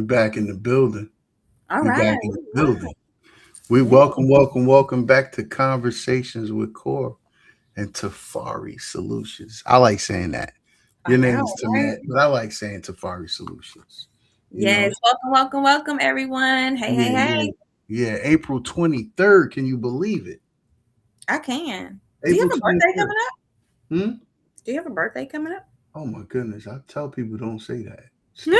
We're back in the building. All We're back right. in the building. We Yeah. welcome back to Conversations with Core and T'Farri Solutions. I like saying that. I Your name know, is right? Tamat, but I like saying T'Farri Solutions. You know, Yes. Welcome, everyone. Hey, yeah, hey, yeah, hey. yeah. April 23rd. Can you believe it? I can. Do you April have a birthday 23rd. coming up? Hmm? Do you have a birthday coming up? Oh my goodness. I tell people don't say that stuff.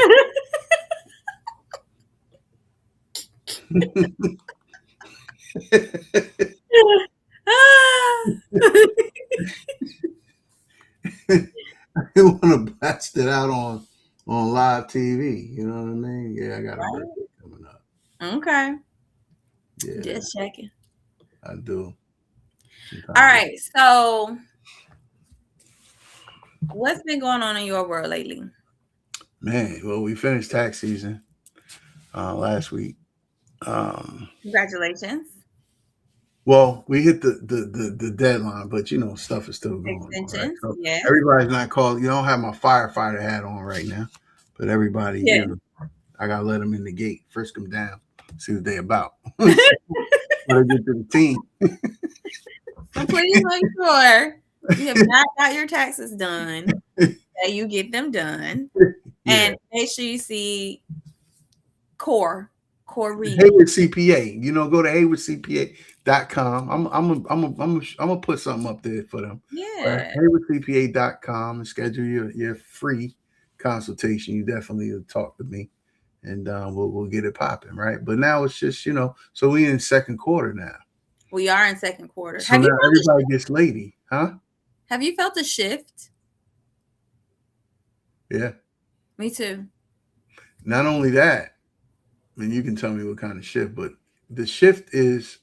Ah. I want to blast it out on live TV. You know what I mean? Yeah, I got a Right. birthday coming up. Okay. Yeah, Just checking. I do. All Sometimes. right. So, what's been going on in your world lately? Man, well, we finished tax season last week. Um, Congratulations. well, we hit the deadline, but stuff is still going on, right? Extensions. So Yes. everybody's not called. You don't have my firefighter hat on right now, but everybody, Yeah. I gotta let them in the gate, frisk them down, see what they about. When they get to the team. So please make sure you have not got your taxes done, that you get them done. Yeah. And make sure you see Corey. Hayward CPA. Go to haywardcpa.com. I'm gonna put something up there for them. Right? Yeah. haywardcpa.com and schedule your free consultation. You definitely will talk to me and we'll get it popping, right? But now it's just, so we in second quarter now. We are in second quarter. So now everybody gets lady, huh? Have you felt a shift? Yeah. Me too. Not only that, I mean, you can tell me what kind of shift, but the shift is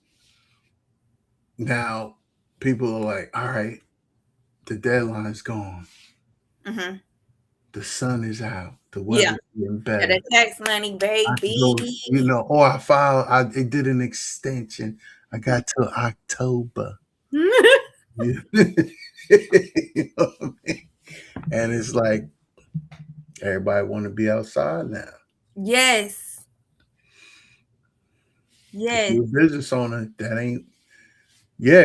now people are like, all right, the deadline's gone. Mm-hmm. The sun is out. The Yeah. weather's getting Got better. a tax money, I can baby. go, or I did an extension. I got till October. You know what I mean? And it's like everybody want to be outside now. Yes. If Yes. you're a business owner, that ain't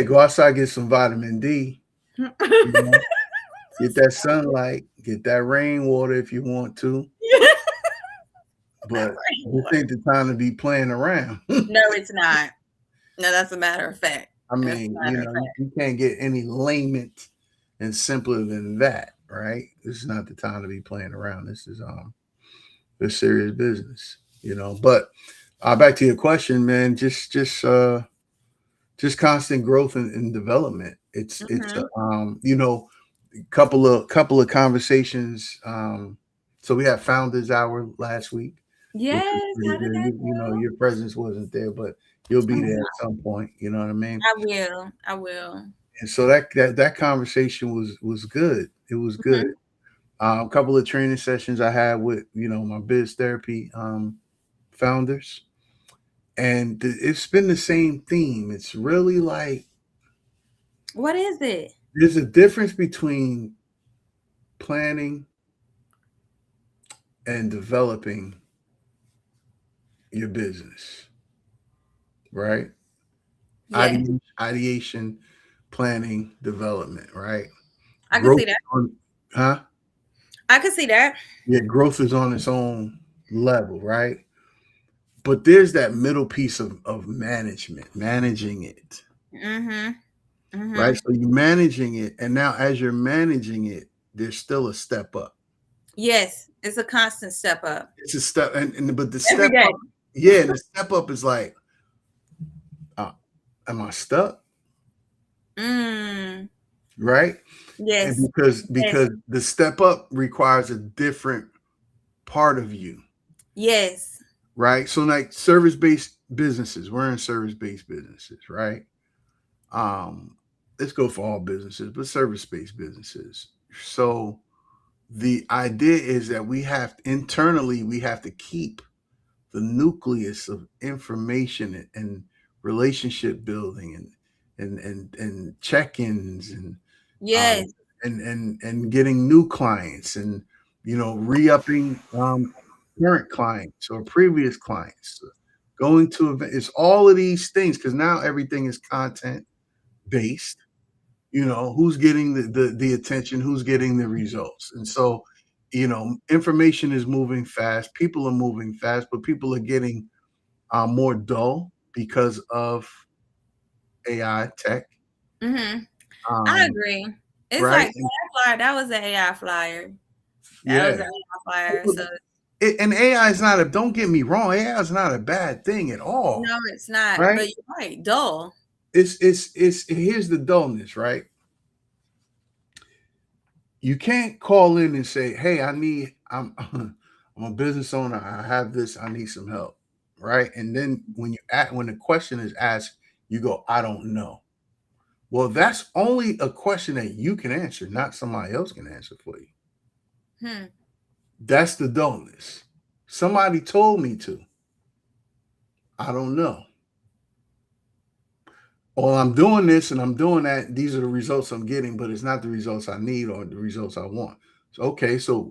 go outside, get some vitamin D, you know, get that sunlight, get that rainwater if you want to. But this ain't the time to be playing around. No, it's not. No, that's a matter of fact. I That's mean, a matter of fact. you can't get any layman and simpler than that, right? This is not the time to be playing around. This serious business, But back to your question, man. Just constant growth and development. It's Mm-hmm. couple of conversations. So we had founders hour last week, which was Yes. pretty How did good. that Your presence wasn't there, but you'll be there go? at some point. You know what I mean? I will. I will. And so that conversation was good. It was good. Mhm. A couple of training sessions I had with my biz therapy founders, and it's been the same theme. It's really like What is it? there's a difference between planning and developing your business, right? Yes, Ideation, planning, development, right? I can Growth see that. on, huh? I can see that. Yeah, growth is on its own level, right? But there's that middle piece of managing it, Mhm. right? Mhm. So you're managing it, and now as you're managing it, there's still a step up. Yes, it's a constant step up It's a step, but the every step day. up, yeah, and the step up is like, uh, am I stuck? Mm. Right? And Yes. because Yes. the step up requires a different part of you, Yes. right? So like service-based businesses, we're in service-based businesses, right? Um, let's go for all businesses, but service-based businesses. So the idea is that we have to keep the nucleus of information and relationship building and check-ins um, Yes. and getting new clients and re-upping. current clients or previous clients, going to event. It's all of these things because now everything is content based. Who's getting the attention, who's getting the results, and so information is moving fast. People are moving fast, but people are getting more dull because of AI tech. Hmm. I Um, agree. It's right? like that flyer. That was an AI flyer. That was Yeah. an AI flyer. So And AI is not a. Don't get me wrong. AI is not a bad thing at all. no, it's not. Right? But you're right. Dull. It's here's the dullness. Right? You can't call in and say, "Hey, I'm I'm a business owner. I have this. I need some help." Right? And then when the question is asked, you go, "I don't know." Well, that's only a question that you can answer, not somebody else can answer for you. Hmm. That's the dullness. Somebody told me to. I don't know. Well, I'm doing this and I'm doing that. These are the results I'm getting, but it's not the results I need or the results I want. So, okay, so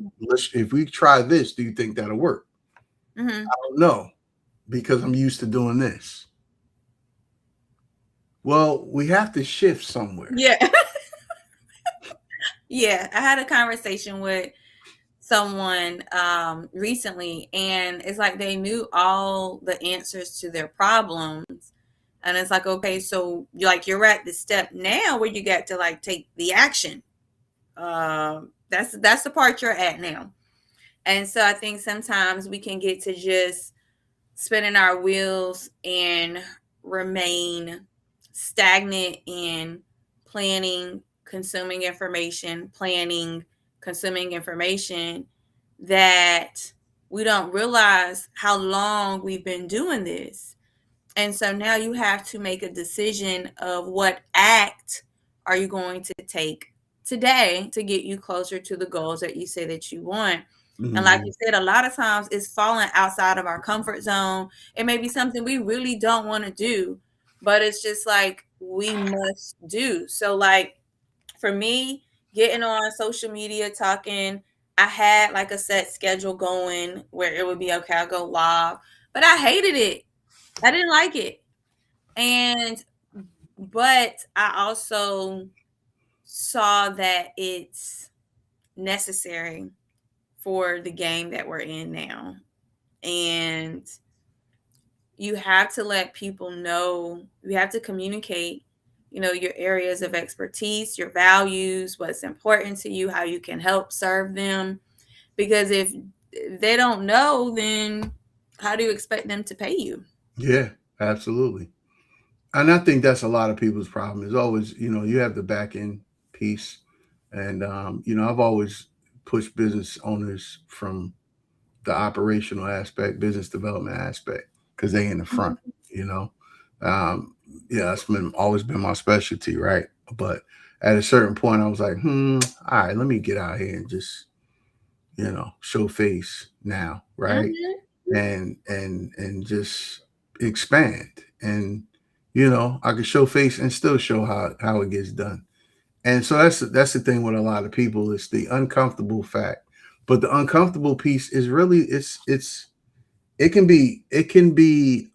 if we try this, do you think that'll work? Hmm. I don't know because I'm used to doing this. Well, we have to shift somewhere. Yeah. Yeah. I had a conversation with someone recently, and it's like they knew all the answers to their problems. And it's like, okay, so you're at the step now where you got to like take the action. That's the part you're at now. And so I think sometimes we can get to just spinning our wheels and remain stagnant in planning, consuming information that we don't realize how long we've been doing this. And so now you have to make a decision of what act are you going to take today to get you closer to the goals that you say that you want. And like Mhm. you said, a lot of times it's falling outside of our comfort zone. It may be something we really don't want to do, but it's just like we must do. So, like for me, getting on social media, talking, I had like a set schedule going where it would be okay, I'll go live, but I hated it. I didn't like it. And but I also saw that it's necessary for the game that we're in now. And you have to let people know, you have to communicate, your areas of expertise, your values, what's important to you, how you can help serve them. Because if they don't know, then how do you expect them to pay you? Yeah, absolutely. And I think that's a lot of people's problem is always, you have the back end piece. And, I've always pushed business owners from the operational aspect, business development aspect, because they in the front, Mhm. you know. Um, yeah, that's been always been my specialty, right? But at a certain point, I was like, all right, let me get out here and just, show face now, right? Mhm. And just expand. And I could show face and still show how it gets done. And so that's the thing with a lot of people is the uncomfortable fact. But the uncomfortable piece is really it can be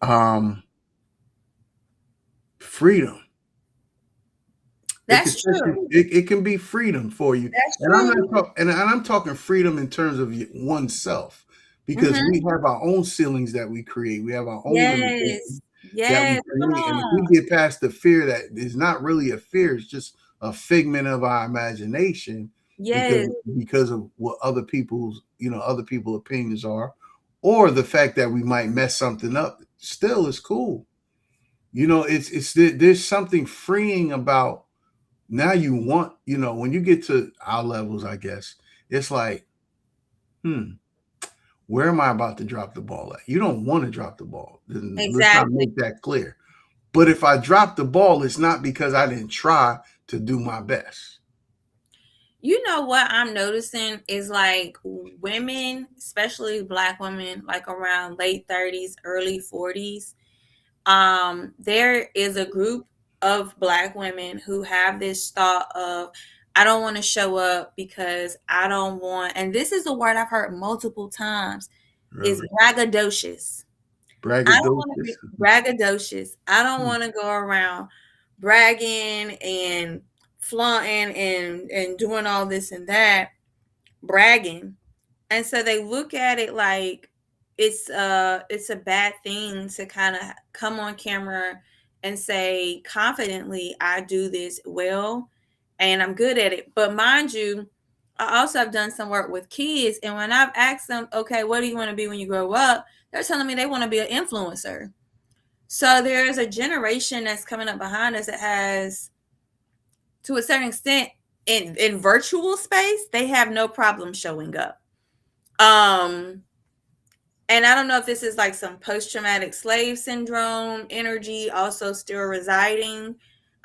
freedom. It can That's set true. you, it can be freedom for you. That's And I'm not true. and I'm talking freedom in terms of oneself because Mhm. we have our own ceilings that we create. We have our own Yes. limitations that we Yes. Come create. And if we on. get past the fear that is not really a fear, it's just a figment of our imagination because Yes. because of what other people opinions are, or the fact that we might mess something up, still is cool. There's something freeing about now you want, when you get to our levels, I guess, it's like, hmm, where am I about to drop the ball at? You don't want to drop the ball. Then let's not Exactly. make that clear. But if I drop the ball, it's not because I didn't try to do my best. You know what I'm noticing is like women, especially black women, like around late 30s, early 40s. There is a group of black women who have this thought of, I don't want to show up because I don't want, and this is a word I've heard multiple times. is Really. braggadocious. I don't want to Braggadocious. be braggadocious. I don't want to go around bragging and flaunting and doing all this and that, bragging. And so they look at it like it's a bad thing to kind of come on camera and say confidently, I do this well and I'm good at it. But mind you, I also have done some work with kids, and when I've asked them, okay, what do you want to be when you grow up, they're telling me they want to be an influencer. So there's a generation that's coming up behind us that has, to a certain extent, in virtual space, they have no problem showing up. Um, and I don't know if this is like some post-traumatic slave syndrome energy also still residing.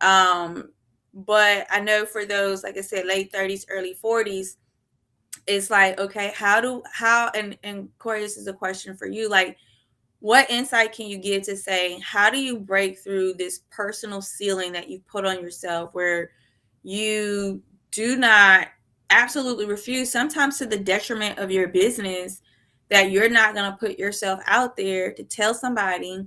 Um, but I know for those, like I said, late 30s, early 40s, it's like, okay, and Corey, this is a question for you. Like, what insight can you give to say, how do you break through this personal ceiling that you put on yourself where you do not absolutely refuse, sometimes to the detriment of your business, that you're not going to put yourself out there to tell somebody,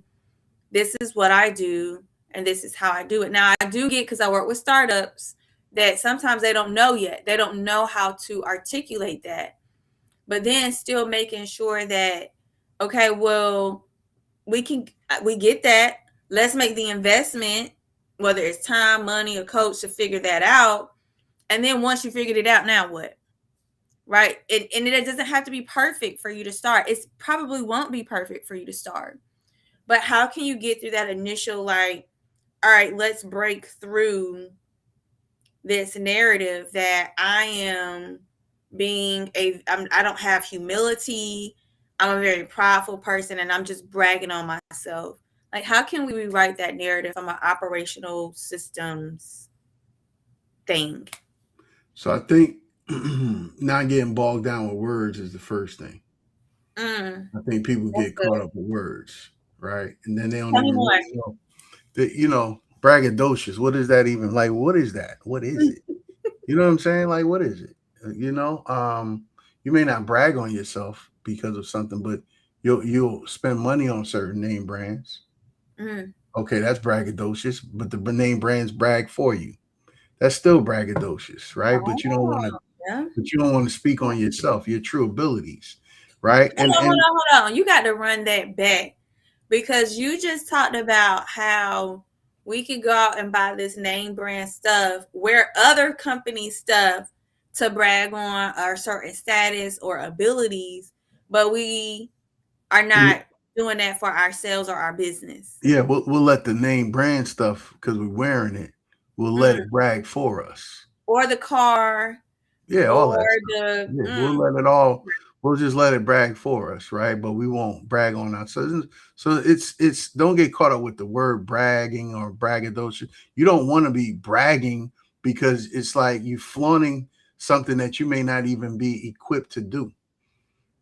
this is what I do and this is how I do it. Now, I do get, because I work with startups, that sometimes they don't know yet. They don't know how to articulate that. But then still making sure that, okay, well, we get that. Let's make the investment, whether it's time, money, or coach, to figure that out. And then once you figured it out, now what? Right? And it doesn't have to be perfect for you to start. It probably won't be perfect for you to start. But how can you get through that initial, like, all right, let's break through this narrative that I am I don't have humility. I'm a very prideful person and I'm just bragging on myself. Like, how can we rewrite that narrative from an operational systems thing? So I think not getting bogged down with words is the first thing. I think people That's get caught good. up with words, right? And then they don't Tell me even more. really know that, braggadocious. What is that even like? What is that? What is it? You know what I'm saying? Like, what is it? You may not brag on yourself because of something, but you'll spend money on certain name brands. Mm. Okay, that's braggadocious, but the name brands brag for you. That's still braggadocious, right? But you don't Oh, want to yeah. but you don't want to speak on yourself, your true abilities, right? Hold And on, hold and on, hold on. You got to run that back, because you just talked about how we could go out and buy this name brand stuff, wear other companies' stuff to brag on our certain status or abilities, but we are not doing that for ourselves or our business. yeah, we'll let the name brand stuff because we're wearing it. We'll let Mm. it brag for us. Or the car, Yeah, all or that stuff. the Yeah, we'll let it all. We'll just let it brag for us, right? But we won't brag on ourselves. So it's don't get caught up with the word bragging or braggadocious. You don't want to be bragging because it's like you flaunting something that you may not even be equipped to do,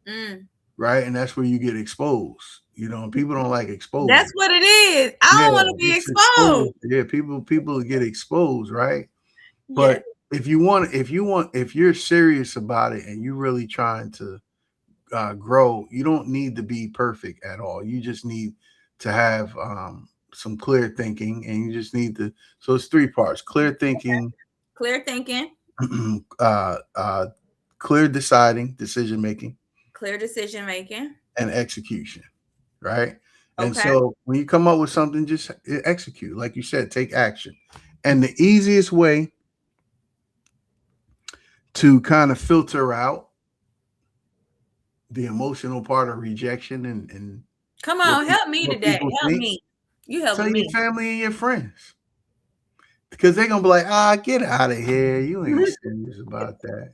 Mm. right? And that's where you get exposed. And people don't like That's exposure. what it is. I Yeah, don't want to be it's exposed. exposure. Yeah, people get exposed, right? Yes. But if you're serious about it and you're really trying to grow, you don't need to be perfect at all. You just need to have some clear thinking, and you just need to. So it's three parts: clear thinking, Clear thinking, uh, uh, clear decision making, clear decision making. and execution. Right. And Okay. so when you come up with something, just execute. Like you said, take action. And the easiest way to kind of filter out the emotional part of rejection and Come on, help me what today. people Help think, me. You tell helping your me. family and your friends because they're gonna be like, get out of here. You ain't serious about that.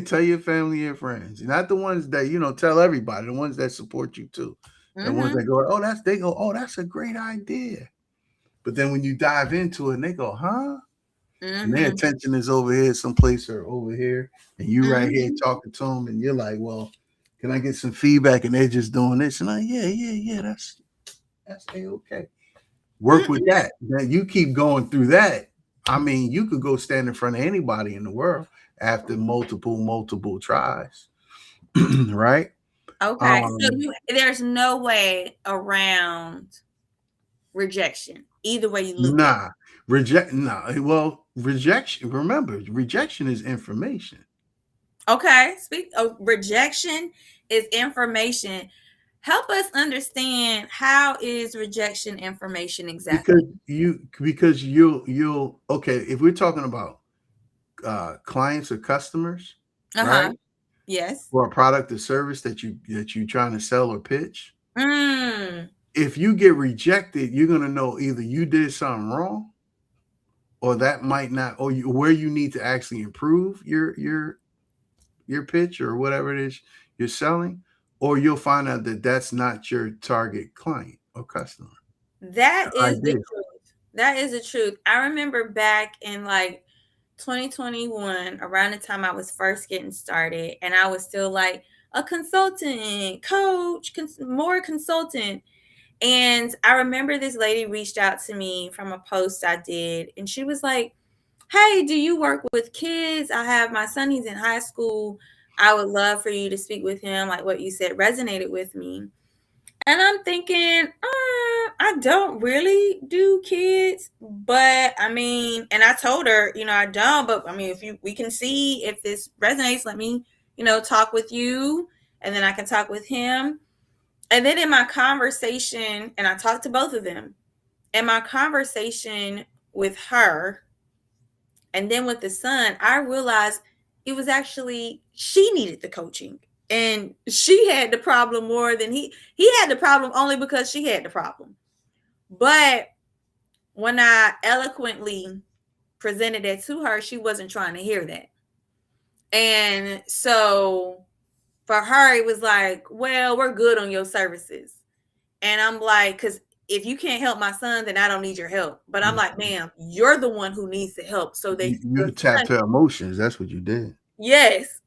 Tell your family and friends, not the ones that tell everybody. The ones that support you too. The ones Mm-hmm. that go, oh, that's a great idea. But then when you dive into it, and they go, huh? And their Mm-hmm. attention is over here, someplace or over here, and you right here Mm-hmm. talking to them, and you're like, well, can I get some feedback? And they're just doing this, and yeah, that's okay. Work with Mm-hmm. that. Then you keep going through that. I mean, you could go stand in front of anybody in the world after multiple tries, right? Okay. So there's no way around rejection. Either way you look at it. Nah, nah. Well, rejection. Remember, rejection is information Okay. Speak of rejection is information. Help us understand how is rejection information because exactly? you'll okay. If we're talking about clients or customers, Uh-huh. right, Yes. for a product or service that you trying to sell or pitch, Mm. if you get rejected, you're gonna know either you did something wrong, or that might not, or where you need to actually improve your pitch or whatever it is you're selling, or you'll find out that that's not your target client or customer. That is the Idea. truth. That is the truth. I remember back in like 2021, around the time I was first getting started, and I was still like a consultant, coach, more consultant. And I remember this lady reached out to me from a post I did, and she was like, "Hey, do you work with kids? I have my son, he's in high school. I would love for you to speak with him. Like what you said resonated with me." And I'm thinking, I don't really do kids, but I mean, and I told her, I don't, but I mean, we can see if this resonates, let me, talk with you, and then I can talk with him. And then in my conversation, and I talked to both of them, in my conversation with her, and then with the son, I realized it was actually she needed the coaching. And she had the problem more than he had the problem only because she had the problem. But when I eloquently presented that to her, she wasn't trying to hear that. And so for her, it was like, well, we're good on your services. And I'm like, because if you can't help my son, then I don't need your help. But I'm like, ma'am, you're the one who needs the help. So You tapped her emotions. That's what you did. yes.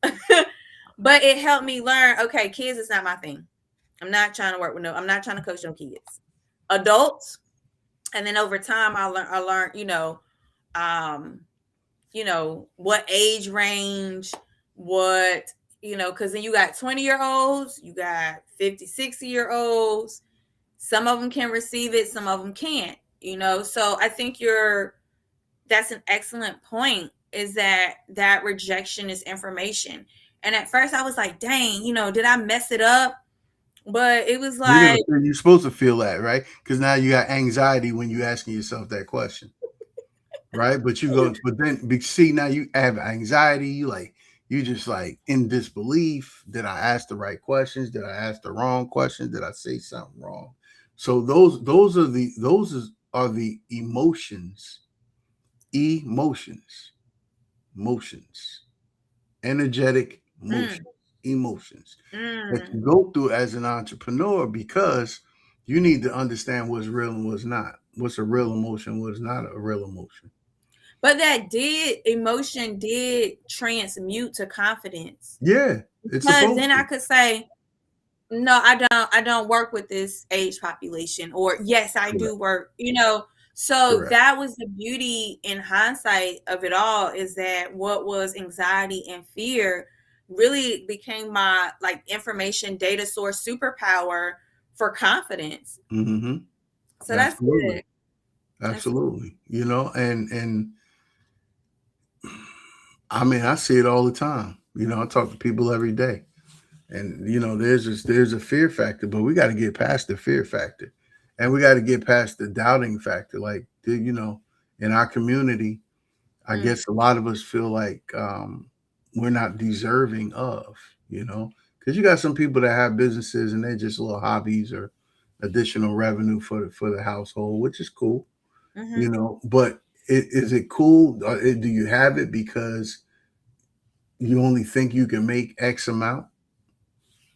But it helped me learn, okay, kids is not my thing. I'm not trying to work with I'm not trying to coach no kids. Adults. And then over time I learned, um, what age range, what, because then you got 20-year-olds, you got 50, 60-year-olds. Some of them can receive it, some of them can't, So I think that's an excellent point, is that rejection is information. And at first I was like, dang, did I mess it up? But it was like, You're supposed to feel that, right? Because now you got anxiety when you asking yourself that question, right? But then see, now you have anxiety. You just like in disbelief. Did I ask the right questions? Did I ask the wrong questions? Did I say something wrong? So those are the emotions, emotions, motions, energetic mm, motions, emotions that you mm. go through as an entrepreneur, because you need to understand what's real and what's not. What's a real emotion, what's not a real emotion. But that emotion did transmute to confidence. Yeah, it's Because supposed then I to. could say, no, I don't work with this age population, or yes, I do Correct. work. So Correct. that was the beauty in hindsight of it all, is that what was anxiety and fear really became my like information data source superpower for confidence. Mm-hmm. So that's Absolutely. good. That's Absolutely. And I mean, I see it all the time. I talk to people every day. And there's a fear factor, but we got to get past the fear factor, and we got to get past the doubting factor. Like in our community, I mm, guess a lot of us feel like we're not deserving of, because you got some people that have businesses and they're just little hobbies or additional revenue for the household, which is cool, mm-hmm, But is it cool? Do you have it because you only think you can make X amount,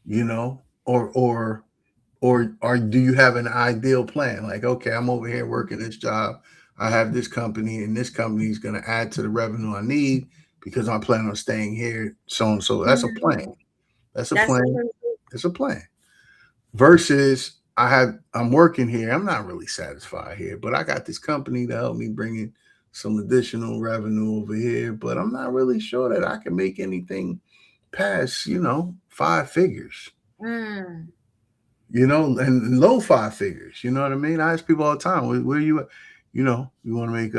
or do you have an ideal plan? Like, okay, I'm over here working this job. I have this company, and this company is going to add to the revenue I need because I'm planning on staying here. So and so. That's a plan. mm-hmm. That's a That's plan. really It's a plan. Versus, I'm working here. I'm not really satisfied here, but I got this company to help me bring in some additional revenue over here. But I'm not really sure that I can make anything past, 5 figures. Mm. And low five figures. You know what I mean? I ask people all the time, where you at? You want to make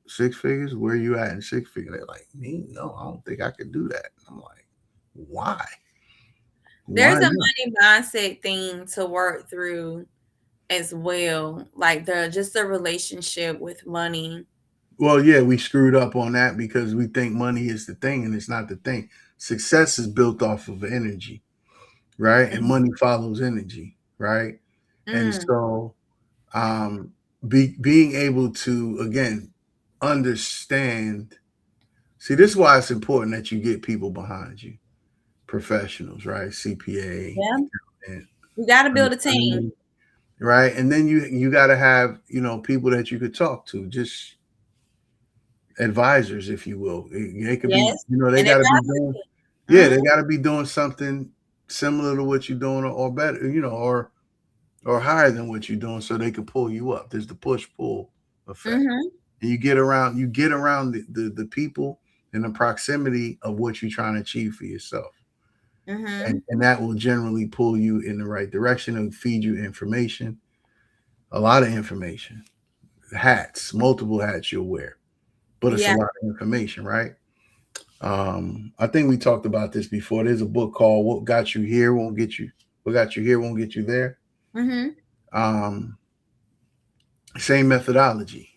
six figures? Where are you at in six figures? They're like, me? No, I don't think I could do that. I'm like, why? There's Why a not? money mindset thing to work through as well. Like the relationship with money. Well, yeah, we screwed up on that because we think money is the thing, and it's not the thing. Success is built off of energy, right? And money follows energy, right? And Mm. so, um, being able to again understand. See, this is why it's important that you get people behind you, professionals, right? CPA, Yeah. accountant, You got to build a team. attorney, right? And then you got to have people that you could talk to, just advisors, if you will. They could be, Yes. they And got to be advisor. doing, yeah, Mm-hmm. they got to be doing something similar to what you're doing, or better, or higher than what you're doing, so they can pull you up. There's the push pull effect. Mm-hmm. And you get around the people and the proximity of what you're trying to achieve for yourself. Mm-hmm. And that will generally pull you in the right direction and feed you information, a lot of information, hats, multiple hats you'll wear, but it's a Yeah. lot of information, right? I think we talked about this before. There's a book called "What Got You Here Won't Get You." What got you here won't get you there. Mm-hmm. Um, Same methodology.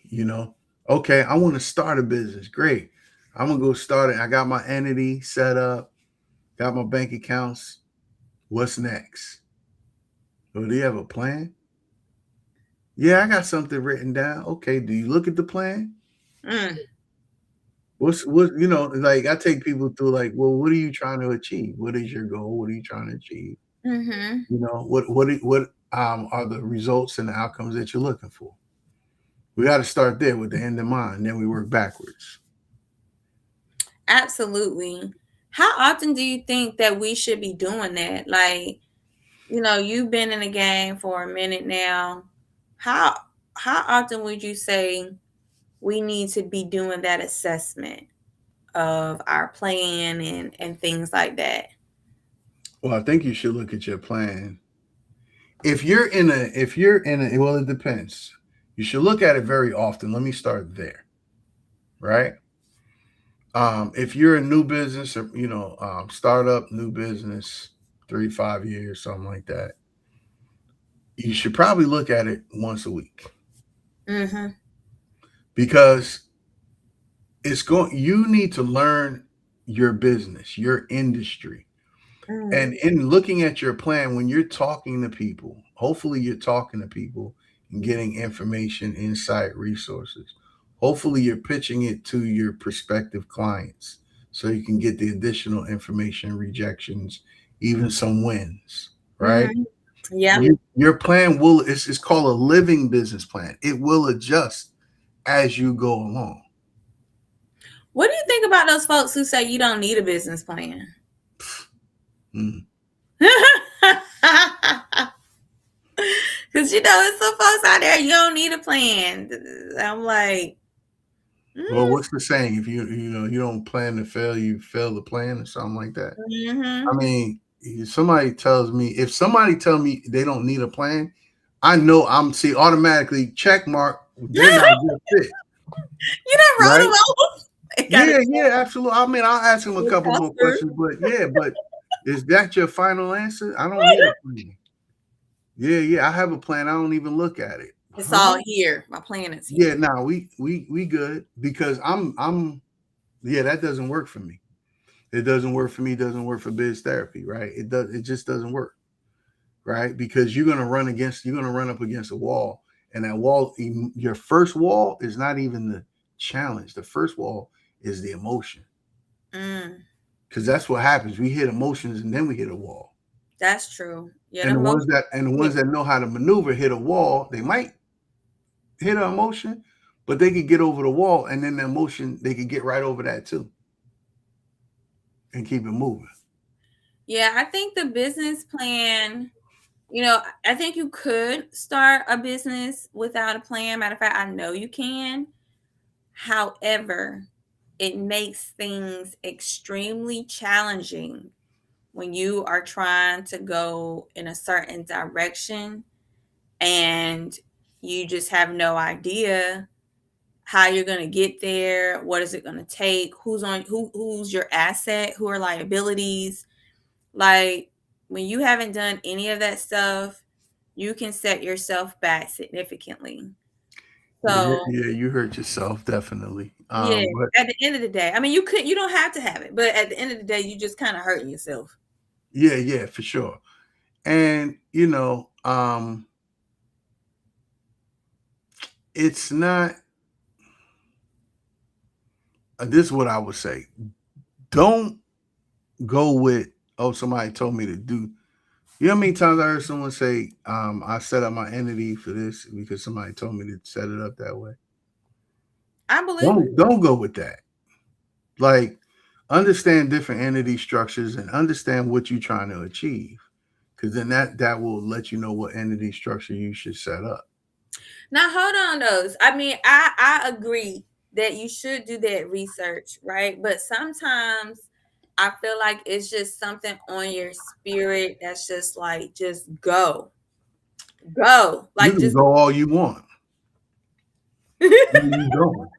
Okay, I want to start a business. Great, I'm gonna go start it. I got my entity set up, got my bank accounts. What's next? Oh, do you have a plan? Yeah, I got something written down. Okay, do you look at the plan? Mm. Like I take people through, like, well, what are you trying to achieve? What is your goal? What are you trying to achieve? Mm-hmm. What are the results and the outcomes that you're looking for? We got to start there with the end in mind. Then we work backwards. Absolutely. How often do you think that we should be doing that? Like, you've been in the game for a minute now. How how often would you say we need to be doing that assessment of our plan and things like that? Well, I think you should look at your plan. If you're in a, well, it depends. You should look at it very often. Let me start there, right? If you're a new business, or startup, new business, 3 5 years, something like that, you should probably look at it once a week, Mm-hmm. because you need to learn your business, your industry. Mm. And in looking at your plan, when you're talking to people, hopefully you're talking to people and getting information, insight, resources. Hopefully you're pitching it to your prospective clients so you can get the additional information, rejections, even some wins, right? Mm-hmm. Yeah. Your plan it's called a living business plan. It will adjust as you go along. What do you think about those folks who say you don't need a business plan? Mm. Because it's some folks out there, you don't need a plan. I'm like, Well, mm, what's the saying? If you don't plan to fail, you fail to plan, or something like that. I mm-hmm. mean, if somebody tell me they don't need a plan, I know I'm see automatically check mark. They're not a good fit, You done wrote them right? off. It got a Yeah, yeah, absolutely. I mean, I'll ask them a couple more customer. questions, but yeah, but is that your final answer? I don't need a plan. Yeah, yeah, I have a plan. I don't even look at it. It's Huh? all here. My plan is Yeah, here. nah, we good because I'm yeah, that doesn't work for me. It doesn't work for me. Doesn't work for biz therapy, right? It just doesn't work, right? Because you're gonna run up against a wall, and that wall, your first wall is not even the challenge. The first wall is the emotion, Mm, because that's what happens. We hit emotions, and then we hit a wall. that's true. Yeah, the And the most. ones that and the ones that know how to maneuver hit a wall. They might hit an emotion, but they could get over the wall, and then the emotion they could get right over that too, and keep it moving. Yeah, I think the business plan. I think you could start a business without a plan. Matter of fact, I know you can. However, it makes things extremely challenging when you are trying to go in a certain direction and you just have no idea how you're going to get there, what is it going to take, who's your asset, who are liabilities. Like when you haven't done any of that stuff, you can set yourself back significantly. Yeah, So yeah, you hurt yourself definitely. yeah, But at the end of the day, I mean, you don't have to have it, but at the end of the day, you just kind of hurting yourself. yeah, yeah, for sure. And it's not. This is what I would say. Don't go with, oh, somebody told me to do. You know how many times I heard someone say, I set up my entity for this because somebody told me to set it up that way. I believe it. Don't go with that. Like, understand different entity structures and understand what you're trying to achieve. Because then that will let you know what entity structure you should set up. Now hold on, those. I mean, I agree that you should do that research, right? But sometimes I feel like it's just something on your spirit that's just like, just go, You like can just. go all you want. You don't.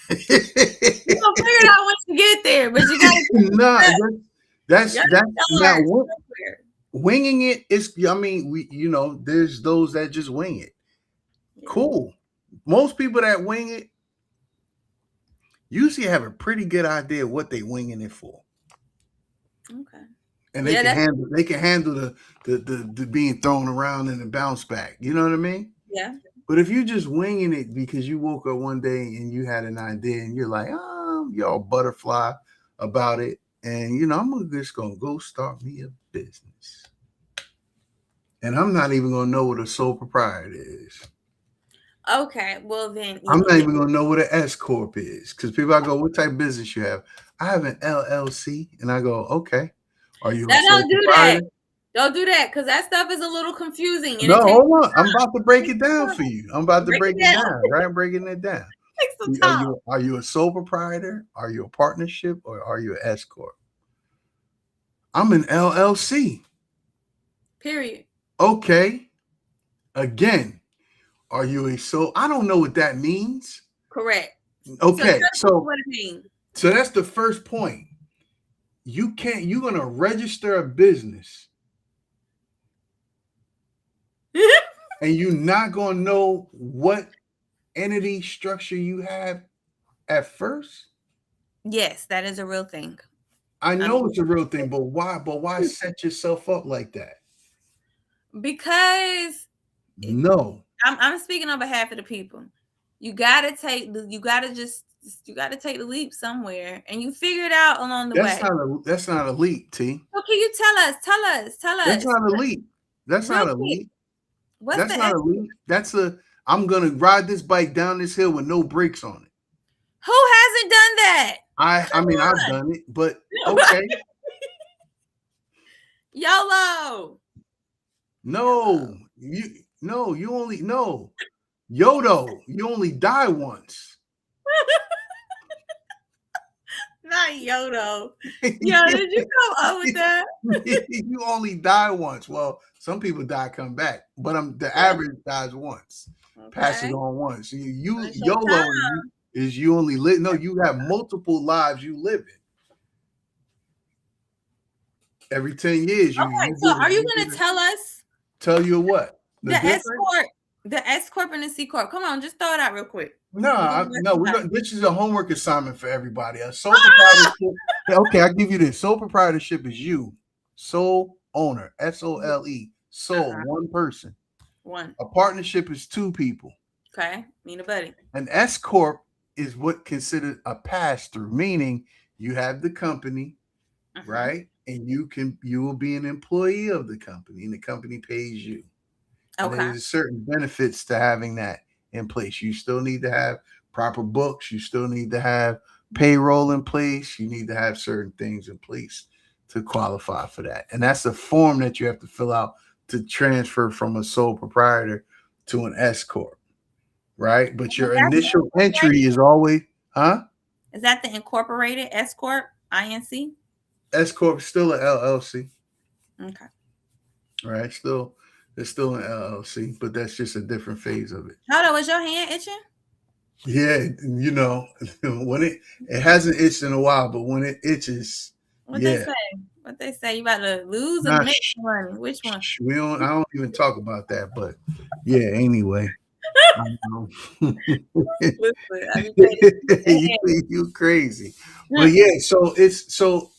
You gonna figure it out once you get there, but you gotta Nah, you that's now gotta start somewhere. winging it is. I mean, there's those that just wing it. Yeah. Cool. Most people that wing it usually have a pretty good idea what they winging it for, Okay. and Yeah, that's they can handle the being thrown around and the bounce back. You know what I mean? yeah. But if you just winging it because you woke up one day and you had an idea and you're like, you're all butterfly about it, and I'm just gonna go start me a business, and I'm not even gonna know what a sole proprietor is. Okay. Well then I'm not even gonna know what an S corp is because people, I go, what type of business you have? I have an LLC, and I go, okay. Are you a now sole don't do that. proprietor? Don't do that because that stuff is a little confusing and No, it takes hold on. I'm about to break takes it some down time. for you. I'm about to Break break it it down. down. Right, I'm breaking it down. Take some Are time. you a sole proprietor? Are you a partnership, or are you an S corp? I'm an LLC. Period. Okay. Again, are you a sole? I don't know what that means. Correct. So tell Okay, people what it means. so that's the first point. You can't. You're gonna register a business, and you're not gonna know what entity structure you have at first. Yes, that is a real thing. I I mean, know it's a real thing, but why? But why set yourself up like that? because No, I'm speaking on behalf of the people. You gotta take the you gotta take the leap somewhere and you figure it out along the way. that's not elite, T. So can you tell That's us not elite. That's real not quick, elite. what's the That's not S? elite. That's a I'm gonna ride this bike down this hill with no brakes on it. Who hasn't done that? I mean I've Come done it, but on. okay. YOLO. No, YOLO. you only no. Yodo, you only die once. Not Yodo. Yo, did you come up with that? You only die once. Well, some people die, come back, but the Yeah. average dies once, passes Okay. on once. You It's your YOLO time. is you only live. No, you have multiple lives you live in. Every 10 years, Okay, so are you gonna tell us tell you what the the S difference. corp, and the C corp? Come on, just throw it out real quick. No, We gonna no, we're about not. This is a homework assignment for everybody. A sole Ah! proprietorship. Okay, I'll give you this. Sole proprietorship is you, sole owner, SOLE, sole, Uh-huh. one person. One. A partnership is two people. Okay, me and a buddy. An S corp is what considered a pass through, meaning you have the company, right, and you will be an employee of the company, and the company pays you. And Okay. there's certain benefits to having that in place. You still need to have proper books. You still need to have payroll in place. You need to have certain things in place to qualify for that. And that's a form that you have to fill out to transfer from a sole proprietor to an S corp, right? But Is your that the initial entry incorporated? is always, huh? Is that the incorporated S corp? INC? S corp still an LLC, Okay. right? Still, it's still an LLC, but that's just a different phase of it. Hold on, was your hand itching? Yeah, when it hasn't itched in a while, but when it itches, What they yeah. say? What they say? You about to lose or Nah, make money? Which one? we don't. I don't even talk about that. But yeah. Anyway, um, Listen, I be paying you crazy. But attention. yeah. So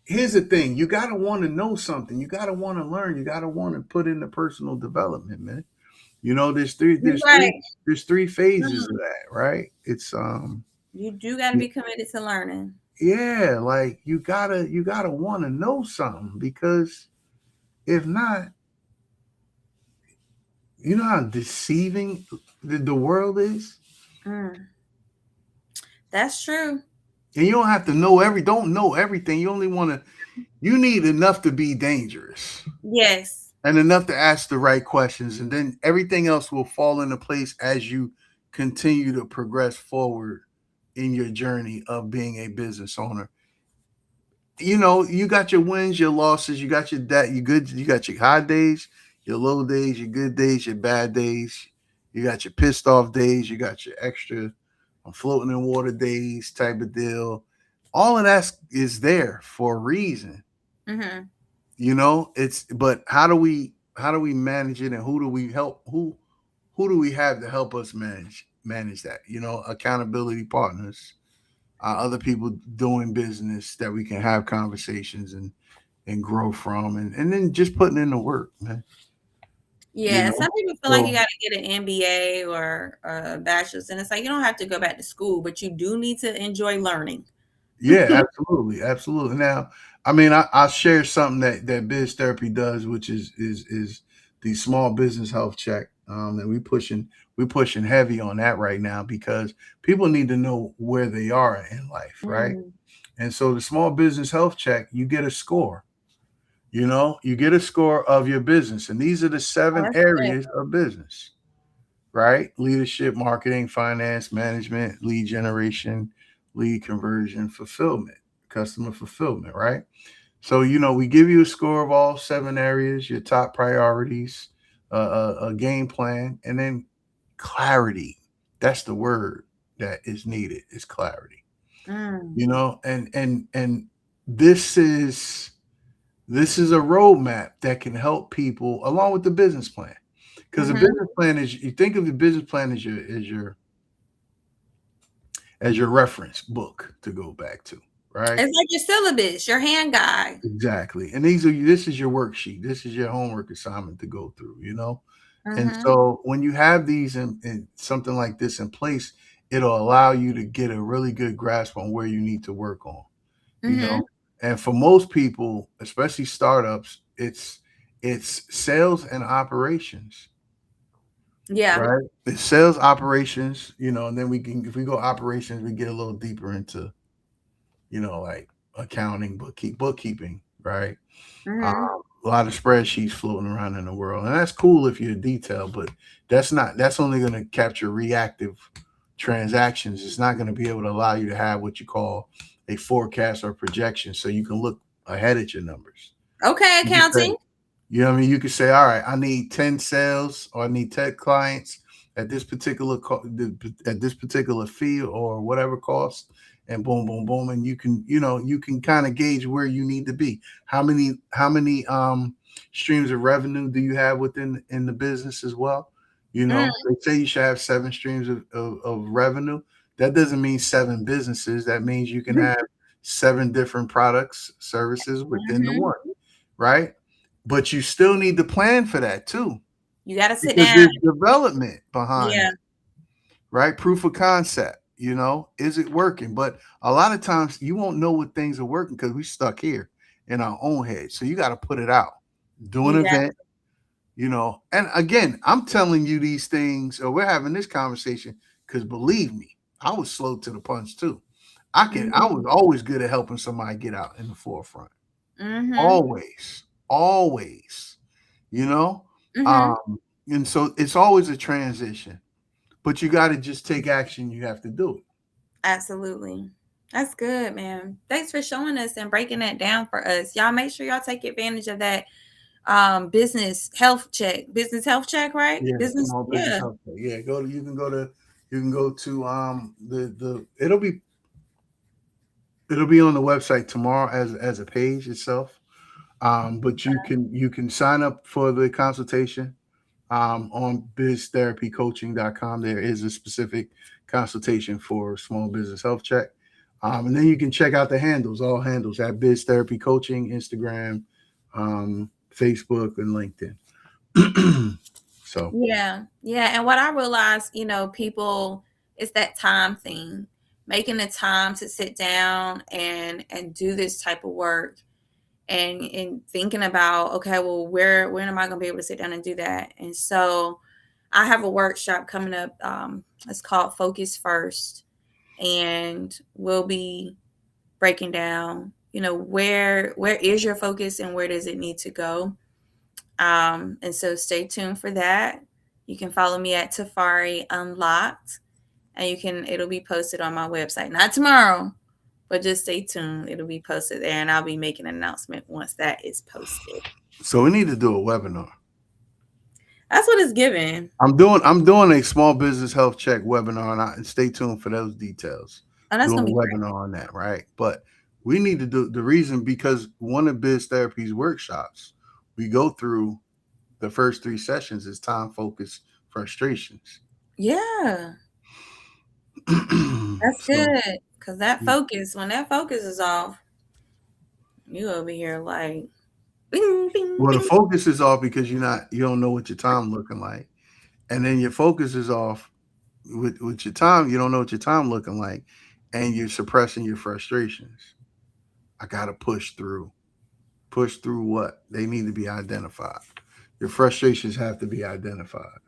here's the thing: you gotta want to know something. You gotta want to learn. You gotta want to put in the personal development, man. There's three. You There's three. right. There's three phases of Mm. that, right? It's You do got to be committed to learning. yeah, like you gotta want to know something because if not, you know how deceiving the world is. Mm. That's true. And you don't have to know don't know everything. You only want to, you need enough to be dangerous Yes. and enough to ask the right questions. And then everything else will fall into place as you continue to progress forward in your journey of being a business owner. You got your wins, your losses, you got your you got your high days, your low days, your good days, your bad days. You got your pissed off days, you got your extra I'm floating in water days type of deal. All of that is there for a reason. Mm-hmm. It's but how do we manage it and who do we help who do we have to help us manage that? Accountability partners, other people doing business that we can have conversations and grow from and then just putting in the work, man. You Yeah, know. some people feel like you So got to get an MBA or a bachelor's, and it's like you don't have to go back to school, but you do need to enjoy learning. yeah, absolutely, absolutely. Now, I mean, I'll share something that Biz Therapy does, which is the small business health check. And we pushing heavy on that right now because people need to know where they are in life, right? Mm. And so the small business health check, you get a score. You get a score of your business, and these are the Oh, seven that's good. areas of business, right? Leadership, marketing, finance, management, lead generation, lead conversion, fulfillment, customer fulfillment, right? So, we give you a score of all seven areas, your top priorities, a game plan, and then clarity. That's the word that is needed is clarity. Mm. And this is a roadmap that can help people along with the business plan. Because the Mm-hmm. business plan is you think of the business plan as your reference book to go back to, right? It's like your syllabus, your hand guide. Exactly. And this is your worksheet. This is your homework assignment to go through. And Mm-hmm. so when you have these in something like this in place, it'll allow you to get a really good grasp on where you need to work on, you Mm-hmm. know. And for most people, especially startups, it's sales and operations, Yeah. right? It's sales operations, and then if we go operations, we get a little deeper into, like accounting, bookkeeping, right? Mm-hmm. A lot of spreadsheets floating around in the world, and that's cool if you're detailed, but that's only going to capture reactive transactions. It's not going to be able to allow you to have what you call a forecast or projection, so you can look ahead at your numbers. Okay, You can say, accounting. you could say, all right, I need 10 sales or I need 10 clients at this particular fee or whatever cost, and boom, boom, boom, and you can kind of gauge where you need to be. How many streams of revenue do you have in the business as well? Mm. They say you should have seven streams of revenue. That doesn't mean seven businesses. That means you can have seven different products, services within the Mm-hmm. one, right? But you still need to plan for that too, You got to sit because down. there's development behind Yeah. that, right? Proof of concept, is it working? But a lot of times you won't know what things are working because we stuck here in our own head. So you got to put it out, do an You got. event, And again, I'm telling you these things, or we're having this conversation because believe me, I was slow to the punch too. I was Mm-hmm. always good at helping somebody get out in the forefront. Mm-hmm. Always, always, you know. Mm-hmm. Um, and so it's always a transition, but you got to just take action. You have to do it. Absolutely. That's good, man. Thanks for showing us and breaking that down for us. Y'all make sure y'all take advantage of that business health check, right? Yeah, Business, small business yeah. health care. Yeah, you can go to the it'll be on the website tomorrow as a page itself. But you can sign up for the consultation on biztherapycoaching.com. There is a specific consultation for small business health check. And then you can check out the handles, all handles at Biz Therapy Coaching, Instagram, Facebook, and LinkedIn. So, Yeah. Yeah. And what I realized, people, it's that time thing. Making the time to sit down and do this type of work and thinking about, okay, well, where when am I gonna be able to sit down and do that? And so I have a workshop coming up. It's called Focus First, and we'll be breaking down, where is your focus and where does it need to go. And so stay tuned for that. You can follow me at T'Farri Unlocked, and it'll be posted on my website. Not tomorrow, but just stay tuned. It'll be posted there, and I'll be making an announcement once that is posted. so we need to do a webinar. That's what it's given. I'm doing a small business health check webinar, and stay tuned for those details. Oh, that's Doing gonna a be great. webinar on that, right? But we need to do the reason because one of Biz Therapy's workshops, we go through the first three sessions is time, focus, frustrations. Yeah, that's So, good. Cause when that focus is off, you over here like bing, bing, well, the bing. focus is off because you don't know what your time looking like, and then your focus is off with your time. You don't know what your time looking like, and you're suppressing your frustrations. I gotta push through. Push through what they need to be identified. Your frustrations have to be identified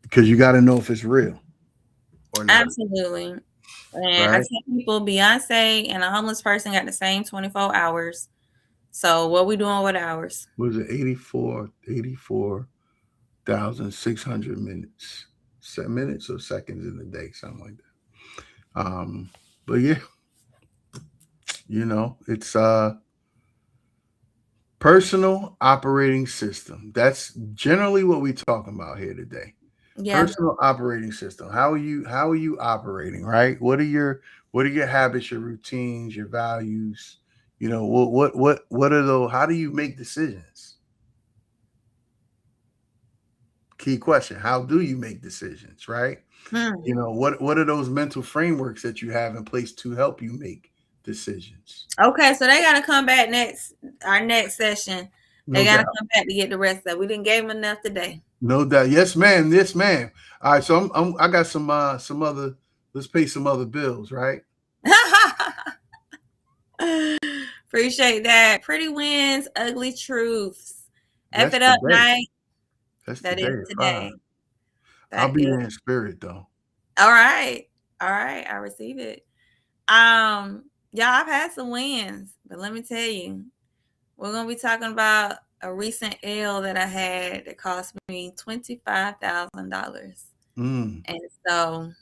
because you got to know if it's real or not, Absolutely. And I right? tell people Beyonce and a homeless person got the same 24 hours. So what we doing with ours? Was it 84,600 minutes, minutes or seconds in the day, something like that. But yeah, it's personal operating system. That's generally what we're talking about here today. Yeah. Personal operating system. How are you operating, right? What are your habits, your routines, your values? What are those? How do you make decisions? Key question. How do you make decisions, right? Hmm. What are those mental frameworks that you have in place to help you make decisions? Okay, so they gotta come back our next session. They No gotta doubt. come back to get the rest of it. We didn't give them enough today. No doubt. Yes, ma'am. Yes, ma'am. All right. So I got some other. Let's pay some other bills, right? Appreciate that. Pretty wins, ugly truths. F That's it up today. night. That's That today is at 5. today. I'll That be is there in spirit though. all right. All right. I receive it. Y'all, I've had some wins, but let me tell you, we're gonna be talking about a recent L that I had that cost me $25,000. Mm. And so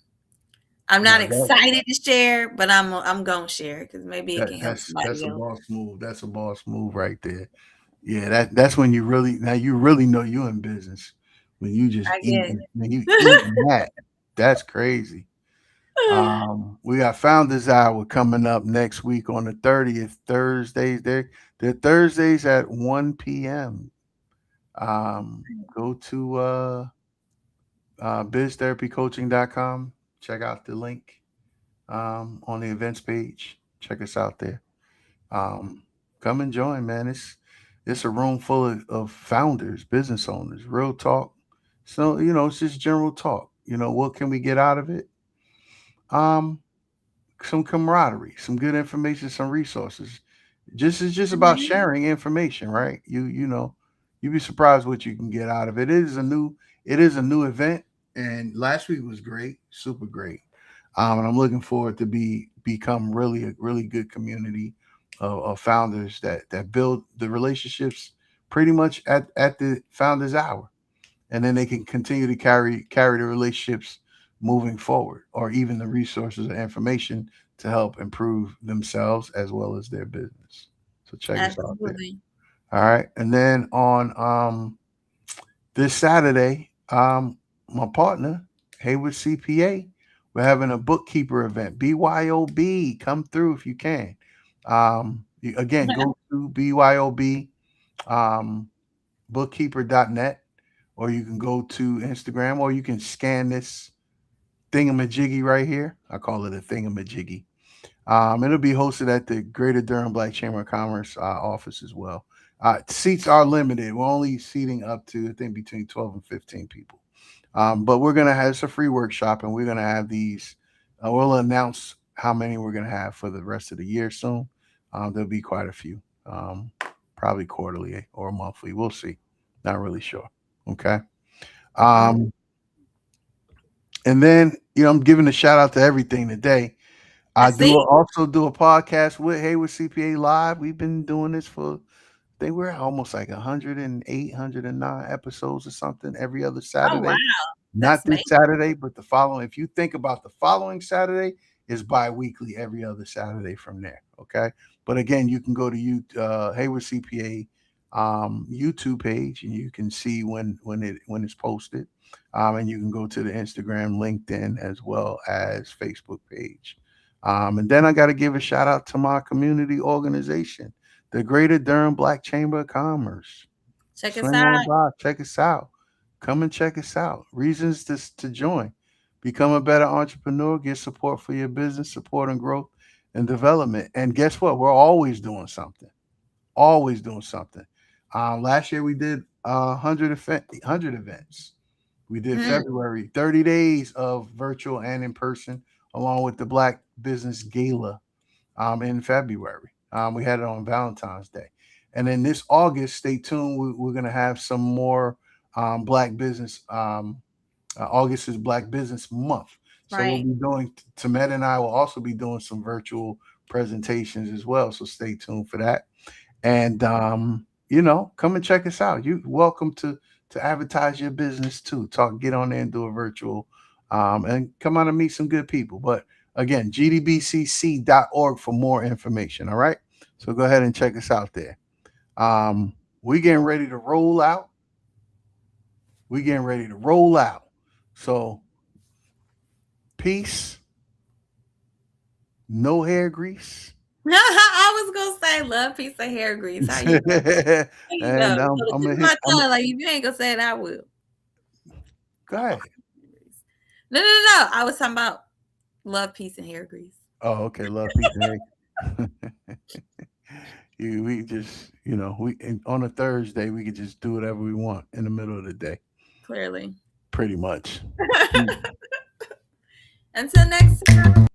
I'm not Now that excited to share, but I'm gonna share because maybe it that can help that's somebody a else. boss move. That's a boss move right there. Yeah, that's when you really know you're in business. When you just I eating when you get eating that. That's crazy. We got Founders Hour coming up next week on the 30th, Thursdays. They're Thursdays at 1 p.m. Go to biztherapycoaching.com. Check out the link on the events page. Check us out there. Um, Come and join, man. It's a room full of founders, business owners, real talk. So, it's just general talk. What can we get out of it? Um, some camaraderie, some good information, some resources. It's just about Mhm. sharing information, right? You'd be surprised what you can get out of it. It is a new event, and last week was great, super great. And I'm looking forward to become really a really good community of founders that build the relationships pretty much at the founders hour, and then they can continue to carry the relationships moving forward, or even the resources or information to help improve themselves as well as their business. So check us out there. Absolutely. All right. And then on this Saturday, my partner, Hayward CPA, we're having a bookkeeper event. BYOB, come through if you can. Again, go to BYOB bookkeeper.net, or you can go to Instagram, or you can scan this thingamajiggy right here. I call it a thingamajiggy. It'll be hosted at the Greater Durham Black Chamber of Commerce office as well. Seats are limited. We're only seating up to, I think, between 12 and 15 people. But we're going to have, it's a free workshop, and we're going to have these. We'll announce how many we're going to have for the rest of the year soon. There'll be quite a few, probably quarterly or monthly. We'll see. Not really sure. Okay. And then, I'm giving a shout out to everything today. I do See? also do a podcast with Hayward CPA Live. We've been doing this for, I think we're almost like 108, 109 episodes or something every other Oh wow. Saturday. Not That's this amazing. Saturday, but the following. If you think about the following Saturday, is bi-weekly every other Saturday from there. Okay. But again, you can go to Hayward CPA YouTube page, and you can see when it's posted. And you can go to the Instagram, LinkedIn, as well as Facebook page. And then I got to give a shout out to my community organization, the Greater Durham Black Chamber of Commerce. Check us Swing out. on by, check us out. Come and check us out. Reasons to join. Become a better entrepreneur, get support for your business, support and growth and development. And guess what? We're always doing something. Always doing something. Last year we did 100 events. We did February, 30 days of virtual and in person, along with the Black Business Gala in February. We had it on Valentine's Day. And then this August, stay tuned. We're going to have some more Black business. August is Black Business Month. So we'll Right. be doing, Tamet and I will also be doing some virtual presentations as well. So stay tuned for that. And, come and check us out. You're welcome to advertise your business too. Get on there and do a virtual and come out and meet some good people. But again, gdbcc.org for more information. All right. So go ahead and check us out there. We're getting ready to roll out. So peace, no hair grease. I was gonna say love, peace, and hair grease. How you go? There you go. And So I'm tip gonna of my hit. tongue, like if you ain't gonna say it, I will. Go ahead. No. I was talking about love, peace, and hair grease. Oh, okay. Love, peace, and hair. We just, on a Thursday we could just do whatever we want in the middle of the day. Clearly. Pretty much. Until next time.